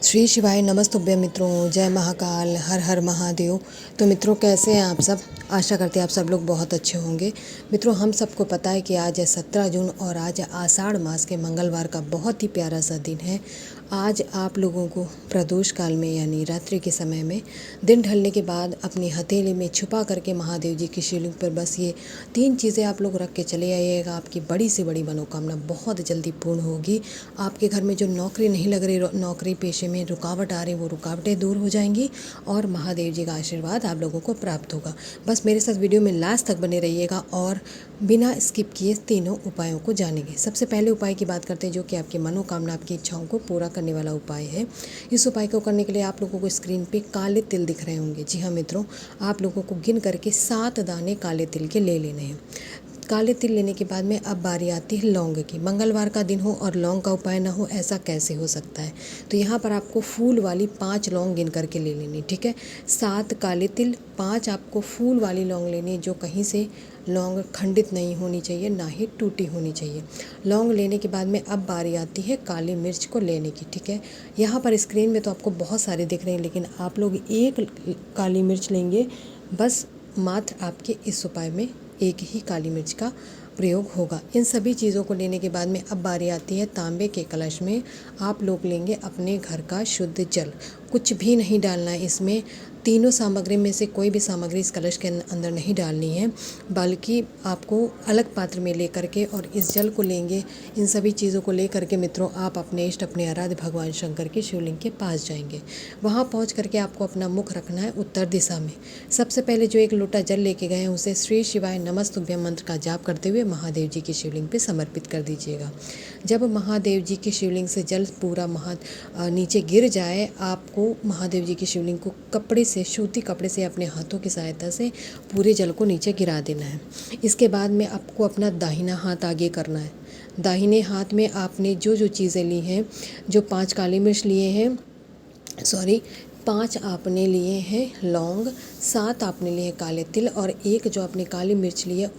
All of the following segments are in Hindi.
श्री शिवाय नमस्तुभ्य मित्रों, जय महाकाल, हर हर महादेव। तो मित्रों, कैसे हैं आप सब? आशा करते हैं आप सब लोग बहुत अच्छे होंगे। मित्रों, हम सबको पता है कि आज है 17 जून और आज आषाढ़ मास के मंगलवार का बहुत ही प्यारा सा दिन है। आज आप लोगों को प्रदोष काल में यानी रात्रि के समय में दिन ढलने के बाद अपनी हथेली में छुपा करके महादेव जी की शिवलिंग पर बस ये 3 चीज़ें आप लोग रख के चले आइएगा। आपकी बड़ी से बड़ी मनोकामना बहुत जल्दी पूर्ण होगी। आपके घर में जो नौकरी नहीं लग रही, नौकरी पेशे में रुकावट आ रही, वो रुकावटें दूर हो जाएंगी और महादेव जी का आशीर्वाद आप लोगों को प्राप्त होगा। बस मेरे साथ वीडियो में लास्ट तक बने रहिएगा और बिना स्किप किए तीनों उपायों को जानेंगे। सबसे पहले उपाय की बात करते हैं, जो कि आपकी मनोकामना, आपकी इच्छाओं को पूरा करने वाला उपाय है। इस उपाय को करने के लिए आप लोगों को स्क्रीन पे काले तिल दिख रहे होंगे। जी हाँ मित्रों, आप लोगों को गिन करके 7 दाने काले तिल के ले लेने हैं। काले तिल लेने के बाद में अब बारी आती है लौंग की। मंगलवार का दिन हो और लौंग का उपाय ना हो, ऐसा कैसे हो सकता है? तो यहाँ पर आपको फूल वाली 5 लौंग गिन करके ले लेनी, ठीक है। 7 काले तिल, 5 आपको फूल वाली लौंग लेनी है, जो कहीं से लौंग खंडित नहीं होनी चाहिए, ना ही टूटी होनी चाहिए। लौंग लेने के बाद में अब बारी आती है काली मिर्च को लेने की, ठीक है। यहाँ पर स्क्रीन में तो आपको बहुत सारे दिख रहे हैं, लेकिन आप लोग एक काली मिर्च लेंगे बस। मात्र आपके इस उपाय में एक ही काली मिर्च का प्रयोग होगा। इन सभी चीज़ों को लेने के बाद में अब बारी आती है तांबे के कलश में आप लोग लेंगे अपने घर का शुद्ध जल। कुछ भी नहीं डालना है इसमें। तीनों सामग्री में से कोई भी सामग्री इस कलश के अंदर नहीं डालनी है, बल्कि आपको अलग पात्र में ले करके और इस जल को लेंगे। इन सभी चीज़ों को ले करके मित्रों, आप अपने इष्ट, अपने आराध्य भगवान शंकर के शिवलिंग के पास जाएंगे। वहाँ पहुँच करके आपको अपना मुख रखना है उत्तर दिशा में। सबसे पहले जो एक लोटा जल लेके गए हैं, उसे श्री शिवाय नमस्तुभ्यं मंत्र का जाप करते हुए महादेव जी की शिवलिंग पे समर्पित कर दीजिएगा। जब महादेव जी की शिवलिंग से जल पूरा नीचे गिर जाए, आपको महादेव जी की शिवलिंग को कपड़े से, सूती कपड़े से अपने हाथों की सहायता से पूरे जल को नीचे गिरा देना है। इसके बाद में आपको अपना दाहिना हाथ आगे करना है। दाहिने हाथ में आपने जो जो चीज़ें ली हैं, जो 5 काली मिर्च लिए हैं, 5 आपने लिए हैं लौंग, 7 आपने लिए हैं काले तिल और 1 जो आपने काली मिर्च ली है,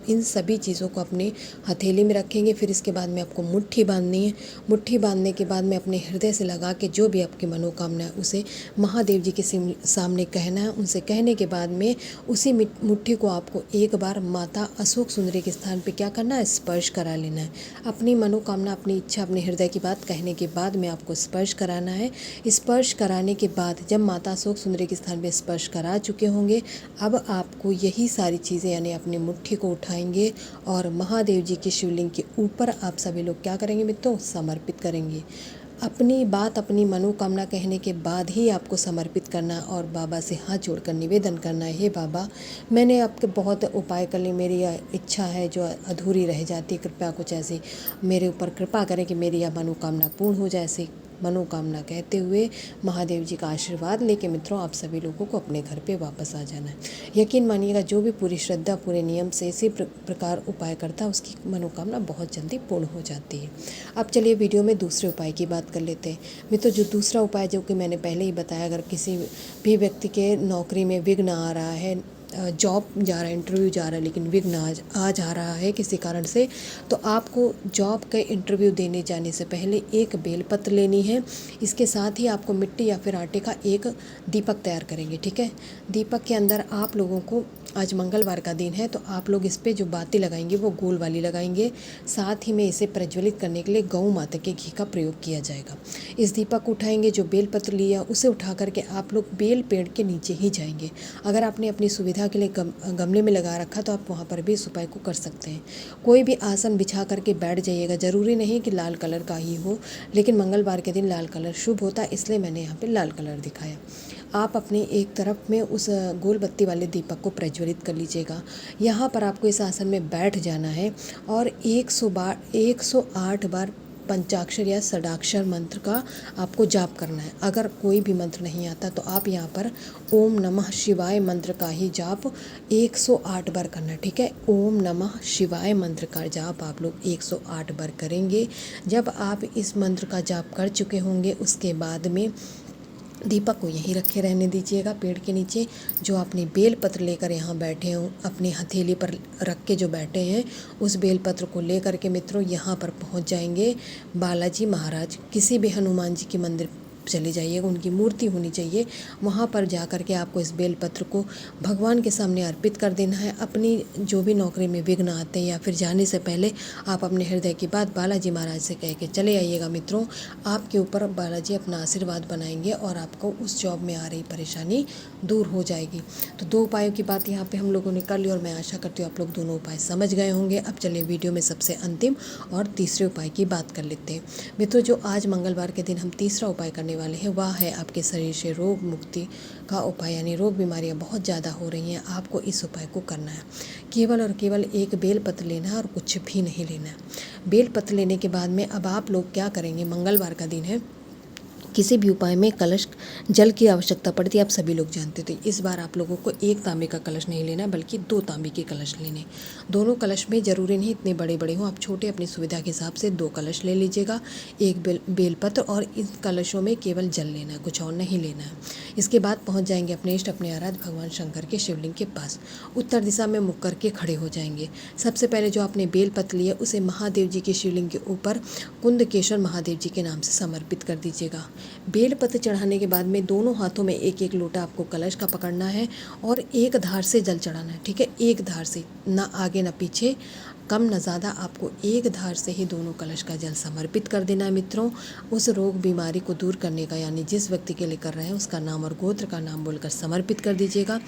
इन सभी चीज़ों को अपने हथेली में रखेंगे। फिर इसके बाद में आपको मुट्ठी बांधनी है। मुट्ठी बांधने के बाद में अपने हृदय से लगा के जो भी आपकी मनोकामना है उसे महादेव जी के सामने कहना है। उनसे कहने के बाद में उसी मुट्ठी को आपको एक बार माता अशोक सुंदरी के स्थान पे क्या करना है, स्पर्श करा लेना है। अपनी मनोकामना, अपनी इच्छा, अपने हृदय की बात कहने के बाद में आपको स्पर्श कराना है। स्पर्श कराने के बाद जब माता अशोक सुंदरी के स्थान पे स्पर्श करा चुके होंगे, अब आपको यही सारी चीज़ें यानी अपनी मुट्ठी को उठाएंगे और महादेव जी की शिवलिंग के ऊपर आप सभी लोग क्या करेंगे मित्रों, समर्पित करेंगे। अपनी बात, अपनी मनोकामना कहने के बाद ही आपको समर्पित करना और बाबा से हाथ जोड़कर निवेदन करना है, हे बाबा, मैंने आपके बहुत उपाय कर लिए, मेरी इच्छा है जो अधूरी रह जाती, कृपया कुछ ऐसी मेरे ऊपर कृपा करें कि मेरी यह मनोकामना पूर्ण हो जाए। ऐसी मनोकामना कहते हुए महादेव जी का आशीर्वाद लेके मित्रों, आप सभी लोगों को अपने घर पे वापस आ जाना है। यकीन मानिएगा, जो भी पूरी श्रद्धा, पूरे नियम से इसी प्रकार उपाय करता है, उसकी मनोकामना बहुत जल्दी पूर्ण हो जाती है। अब चलिए वीडियो में दूसरे उपाय की बात कर लेते हैं मित्रों। जो दूसरा उपाय, जो कि मैंने पहले ही बताया, अगर किसी भी व्यक्ति के नौकरी में विघ्न आ रहा है, जॉब जा रहा है, इंटरव्यू जा रहा है, लेकिन विघ्न आ जा रहा है किसी कारण से, तो आपको जॉब के इंटरव्यू देने जाने से पहले एक बेलपत्र लेनी है। इसके साथ ही आपको मिट्टी या फिर आटे का एक दीपक तैयार करेंगे, ठीक है। दीपक के अंदर आप लोगों को, आज मंगलवार का दिन है तो आप लोग इस पर जो बाती लगाएंगे वो गोल वाली लगाएंगे। साथ ही में इसे प्रज्वलित करने के लिए गौ माता के घी का प्रयोग किया जाएगा। इस दीपक को उठाएंगे, जो बेलपत्र लिया उसे उठा करके आप लोग बेल पेड़ के नीचे ही जाएंगे। अगर आपने अपनी सुविधा के लिए गमले में लगा रखा तो आप वहाँ पर भी इस उपाय को कर सकते हैं। कोई भी आसन बिछा करके बैठ जाइएगा। ज़रूरी नहीं कि लाल कलर का ही हो, लेकिन मंगलवार के दिन लाल कलर शुभ होता है, इसलिए मैंने यहाँ पे लाल कलर दिखाया। आप अपने एक तरफ में उस गोल बत्ती वाले दीपक को प्रज्वलित कर लीजिएगा। यहाँ पर आपको इस आसन में बैठ जाना है और 108 बार पंचाक्षर या षडाक्षर मंत्र का आपको जाप करना है। अगर कोई भी मंत्र नहीं आता तो आप यहाँ पर ओम नमः शिवाय मंत्र का ही जाप 108 बार करना, ठीक है। ओम नमः शिवाय मंत्र का जाप आप लोग 108 बार करेंगे। जब आप इस मंत्र का जाप कर चुके होंगे, उसके बाद में दीपक को यहीं रखे रहने दीजिएगा पेड़ के नीचे। जो आपने बेल पत्र लेकर यहाँ बैठे हों, अपनी हथेली पर रख के जो बैठे हैं, उस बेल पत्र को लेकर के मित्रों यहाँ पर पहुँच जाएंगे। बालाजी महाराज, किसी भी हनुमान जी की मंदिर चले जाइएगा, उनकी मूर्ति होनी चाहिए, वहाँ पर जा कर के आपको इस बेलपत्र को भगवान के सामने अर्पित कर देना है। अपनी जो भी नौकरी में विघ्न आते हैं या फिर जाने से पहले आप अपने हृदय की बात बालाजी महाराज से कह के चले आइएगा मित्रों। आपके ऊपर बालाजी अपना आशीर्वाद बनाएंगे और आपको उस जॉब में आ रही परेशानी दूर हो जाएगी। तो 2 उपायों की बात यहाँ पे हम लोगों ने कर ली और मैं आशा करती हूँ आप लोग दोनों उपाय समझ गए होंगे। अब चलिए वीडियो में सबसे अंतिम और तीसरे उपाय की बात कर लेते हैं मित्रों। जो आज मंगलवार के दिन हम तीसरा उपाय करने वाले हैं वह है आपके शरीर से रोग मुक्ति का उपाय, यानी रोग बीमारियां बहुत ज़्यादा हो रही हैं, आपको इस उपाय को करना है। केवल और केवल एक बेलपत्र लेना है और कुछ भी नहीं लेना है। बेलपत्र लेने के बाद में अब आप लोग क्या करेंगे, मंगलवार का दिन है, किसी भी उपाय में कलश जल की आवश्यकता पड़ती है, आप सभी लोग जानते हो। तो इस बार आप लोगों को 1 तांबे का कलश नहीं लेना बल्कि 2 तांबे के कलश लेने। दोनों कलश में ज़रूरी नहीं इतने बड़े बड़े हों, आप छोटे अपनी सुविधा के हिसाब से 2 कलश ले लीजिएगा, 1 बेलपत्र, और इन कलशों में केवल जल लेना है, कुछ और नहीं लेना है। इसके बाद पहुँच जाएंगे अपने इष्ट अपने आराध्य भगवान शंकर के शिवलिंग के पास, उत्तर दिशा में मुख करके खड़े हो जाएंगे। सबसे पहले जो आपने बेलपत्र लिया उसे महादेव जी के शिवलिंग के ऊपर कुंदकेश्वर महादेव जी के नाम से समर्पित कर दीजिएगा। बेलपत्र चढ़ाने के बाद में दोनों हाथों में 1-1 लोटा आपको कलश का पकड़ना है और एक धार से जल चढ़ाना है, ठीक है, एक धार से, ना आगे ना पीछे, कम न ज़्यादा, आपको एक धार से ही दोनों कलश का जल समर्पित कर देना है मित्रों। उस रोग बीमारी को दूर करने का, यानी जिस व्यक्ति के लिए कर रहे हैं उसका नाम और गोत्र का नाम बोलकर समर्पित कर दीजिएगा।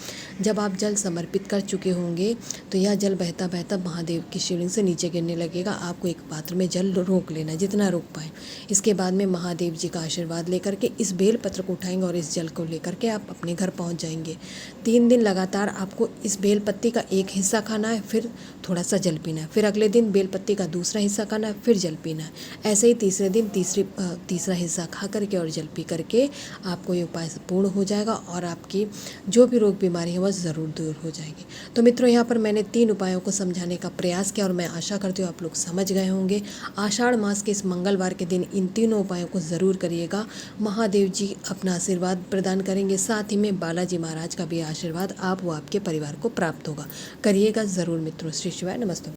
जब आप जल समर्पित कर चुके होंगे तो यह जल बहता बहता महादेव की शिवलिंग से नीचे गिरने लगेगा। आपको एक पात्र में जल रोक लेना है, जितना रोक पाए। इसके बाद में महादेव जी का आशीर्वाद लेकर के इस बेलपत्र को उठाएंगे और इस जल को लेकर के आप अपने घर पहुँच जाएंगे। 3 दिन लगातार आपको इस बेलपत्ती का एक हिस्सा खाना है, फिर थोड़ा सा जल पीना है, फिर अगले दिन बेलपत्ती का दूसरा हिस्सा खाना है, फिर जल पीना है। ऐसे ही तीसरे दिन तीसरा हिस्सा खा करके और जल पी करके आपको ये उपाय पूर्ण हो जाएगा और आपकी जो भी रोग बीमारी है वह ज़रूर दूर हो जाएगी। तो मित्रों, यहाँ पर मैंने 3 उपायों को समझाने का प्रयास किया और मैं आशा करती हूँ आप लोग समझ गए होंगे। आषाढ़ मास के इस मंगलवार के दिन इन तीनों उपायों को ज़रूर करिएगा। महादेव जी अपना आशीर्वाद प्रदान करेंगे, साथ ही में बालाजी महाराज का भी आशीर्वाद आप व आपके परिवार को प्राप्त होगा। करिएगा ज़रूर मित्रों। श्री शिवाय, नमस्ते।